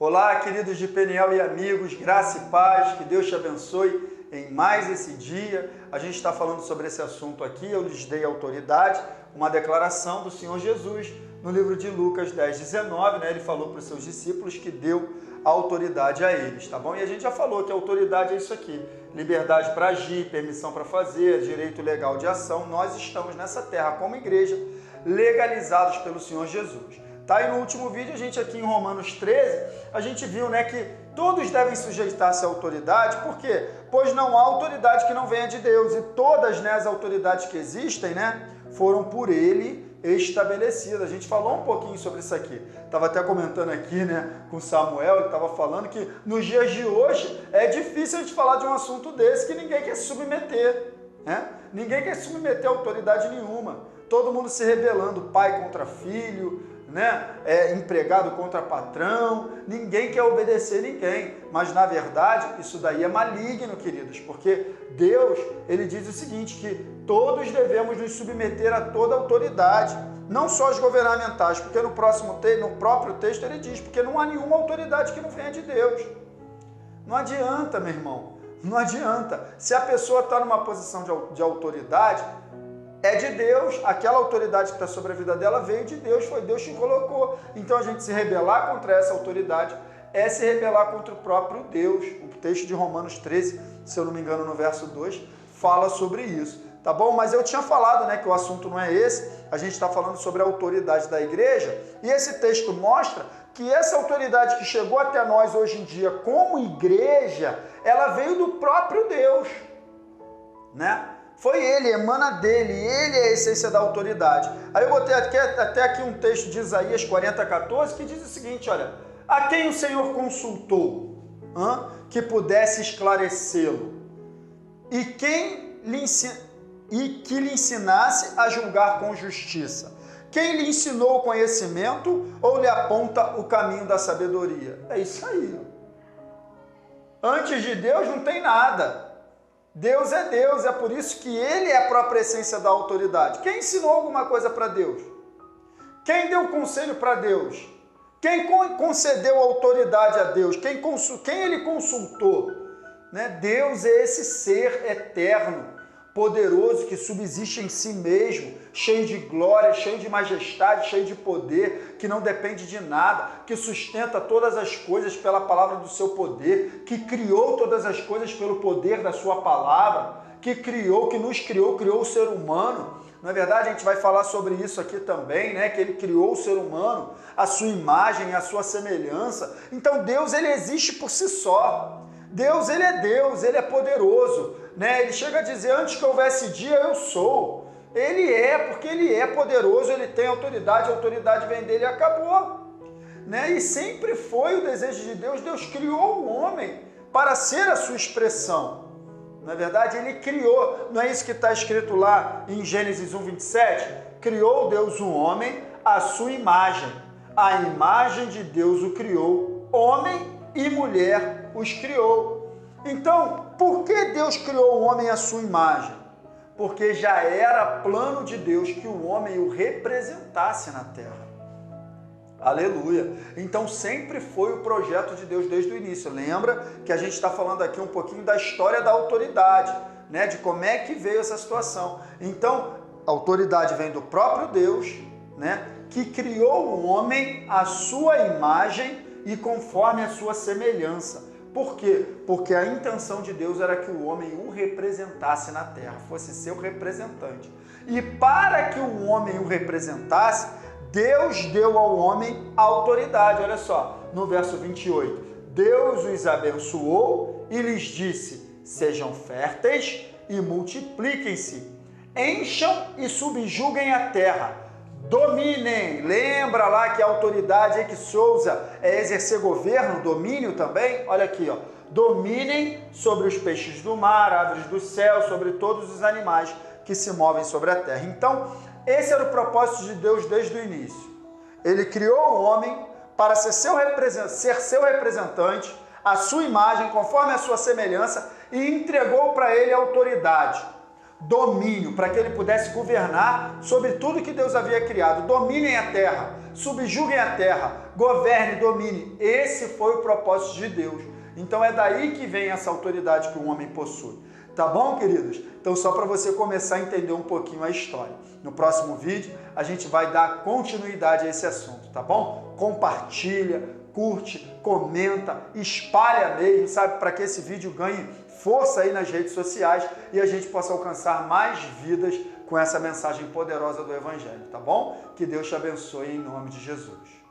Olá, queridos de Peniel e amigos, graça e paz, que Deus te abençoe em mais esse dia. A gente está falando sobre esse assunto aqui, eu lhes dei autoridade, uma declaração do Senhor Jesus no livro de Lucas 10:19, né? Ele falou para os seus discípulos que deu autoridade a eles, tá bom? E a gente já falou que a autoridade é isso aqui, liberdade para agir, permissão para fazer, direito legal de ação. Nós estamos nessa terra como igreja, legalizados pelo Senhor Jesus. Tá? E no último vídeo, a gente aqui em Romanos 13, a gente viu, né, que todos devem sujeitar-se à autoridade. Por quê? Pois não há autoridade que não venha de Deus. E todas, né, as autoridades que existem, né, foram por Ele estabelecidas. A gente falou um pouquinho sobre isso aqui. Estava até comentando aqui, né, com Samuel, ele estava falando que nos dias de hoje é difícil a gente falar de um assunto desse que ninguém quer se submeter. Né? Ninguém quer se submeter a autoridade nenhuma. Todo mundo se rebelando, pai contra filho, né? Empregado contra patrão, ninguém quer obedecer ninguém, mas na verdade isso daí é maligno, queridos, porque Deus, ele diz o seguinte, que todos devemos nos submeter a toda autoridade, não só as governamentais, porque no próprio texto ele diz, porque não há nenhuma autoridade que não venha de Deus. Não adianta, meu irmão, não adianta. Se a pessoa está numa posição de autoridade, é de Deus, aquela autoridade que está sobre a vida dela veio de Deus, foi Deus que colocou. Então a gente se rebelar contra essa autoridade é se rebelar contra o próprio Deus. O texto de Romanos 13, se eu não me engano, no verso 2, fala sobre isso, tá bom? Mas eu tinha falado, né, que o assunto não é esse, a gente está falando sobre a autoridade da igreja, e esse texto mostra que essa autoridade que chegou até nós hoje em dia como igreja, ela veio do próprio Deus, né? Foi ele, emana dele, ele é a essência da autoridade. Aí eu botei até aqui um texto de Isaías 40:14 que diz o seguinte, olha, a quem o Senhor consultou, que pudesse esclarecê-lo, e que lhe ensinasse a julgar com justiça? Quem lhe ensinou o conhecimento ou lhe aponta o caminho da sabedoria? É isso aí. Antes de Deus não tem nada. Deus, é por isso que Ele é a própria essência da autoridade. Quem ensinou alguma coisa para Deus? Quem deu conselho para Deus? Quem concedeu autoridade a Deus? Quem Ele consultou? Né? Deus é esse ser eterno, poderoso, que subsiste em si mesmo, cheio de glória, cheio de majestade, cheio de poder, que não depende de nada, que sustenta todas as coisas pela palavra do seu poder, que criou todas as coisas pelo poder da sua palavra, que nos criou o ser humano. Na verdade, a gente vai falar sobre isso aqui também, né? Que Ele criou o ser humano, a sua imagem, a sua semelhança. Então Deus, Ele existe por si só. Deus, Ele é poderoso. Né? Ele chega a dizer, antes que houvesse dia, eu sou. Ele é, porque Ele é poderoso, Ele tem autoridade, a autoridade vem dele e acabou. Né? E sempre foi o desejo de Deus. Deus criou o homem para ser a sua expressão. Na verdade, Ele criou, não é isso que está escrito lá em Gênesis 1:27? Criou Deus o homem à sua imagem. A imagem de Deus o criou, homem e mulher os criou. Então, por que Deus criou o homem à sua imagem? Porque já era plano de Deus que o homem o representasse na terra. Aleluia! Então, sempre foi o projeto de Deus desde o início. Lembra que a gente está falando aqui um pouquinho da história da autoridade, né? De como é que veio essa situação. Então, a autoridade vem do próprio Deus, né? Que criou o homem à sua imagem e conforme a sua semelhança. Por quê? Porque a intenção de Deus era que o homem o representasse na terra, fosse seu representante. E para que o homem o representasse, Deus deu ao homem autoridade. Olha só, no verso 28. Deus os abençoou e lhes disse, sejam férteis e multipliquem-se, encham e subjuguem a terra. Dominem, lembra lá que a autoridade que se usa é exercer governo, domínio também? Olha aqui, ó. Dominem sobre os peixes do mar, aves do céu, sobre todos os animais que se movem sobre a terra. Então, esse era o propósito de Deus desde o início. Ele criou o homem para ser seu representante, a sua imagem, conforme a sua semelhança, e entregou para ele autoridade. Domínio, para que ele pudesse governar sobre tudo que Deus havia criado. Dominem a terra, subjuguem a terra, governe, domine. Esse foi o propósito de Deus. Então é daí que vem essa autoridade que o homem possui. Tá bom, queridos? Então só para você começar a entender um pouquinho a história. No próximo vídeo a gente vai dar continuidade a esse assunto, tá bom? Compartilha, curte, comenta, espalha mesmo, sabe? Para que esse vídeo ganhe força aí nas redes sociais e a gente possa alcançar mais vidas com essa mensagem poderosa do Evangelho, tá bom? Que Deus te abençoe em nome de Jesus.